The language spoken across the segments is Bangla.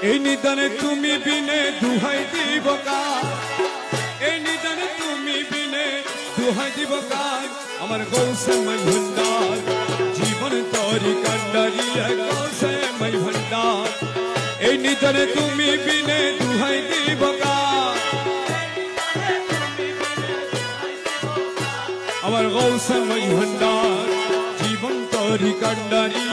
এই নিদানে তুমি বিনে দুহাই দিব কার, এই নিদানে তুমি বিনে দুহাই দিব কার। আমার গৌসে মাই ভান্ডার জীবন তরি কান্ডারি গৌসে মাই ভান্ডার। এই নিদানে তুমি বিনে দুহাই দিব কার, আমার গৌসে মাই ভান্ডার জীবন তরি কান্ডারি।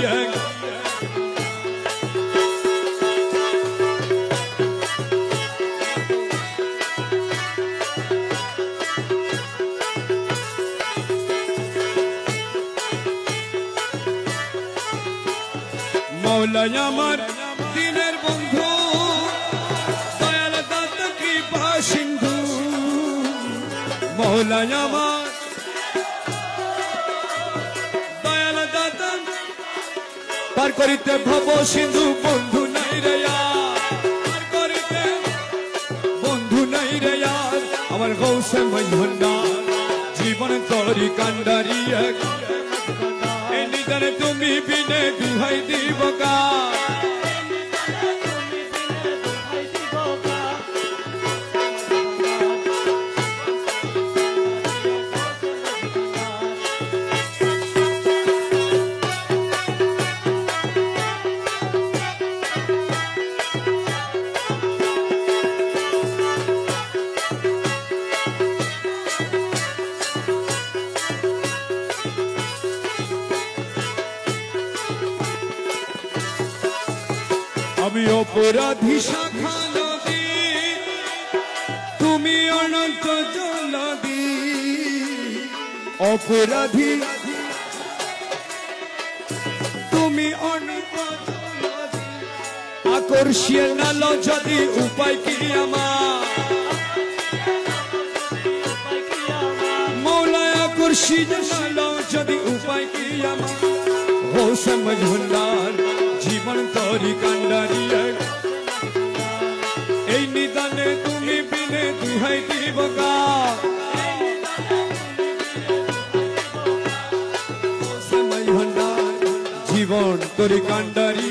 মৌলাই আমার দিনের বন্ধু দয়াল দাতা কৃপা সিন্ধু। মৌলাই আমার দয়াল দাতা পার করিতে ভব সিন্ধু। বন্ধু নাই রে পার করিতে বন্ধু নাই রে আমার গৌসে মাই ভান্ডার জীবন তরি কান্ডারি। এই নিদানে তুমি বিনে দুহাই দিব কার, আমি অপরাধী শাখা নদী তুমি অনন্ত জলদি। অপরাধী তুমি অনন্ত জলদি, আকর্ষিয়ে নাল যদি উপায় কি আমার। মৌলায় আকর্ষিয়ে নাল যদি উপায় কি আমার। গৌসে মাই ভান্ডার জীবন তরি কান্ডারি। এই নিদানে তুমি বিনে দুহাই দিব কার, গৌসে মাই ভান্ডার জীবন তরি কান্ডারি।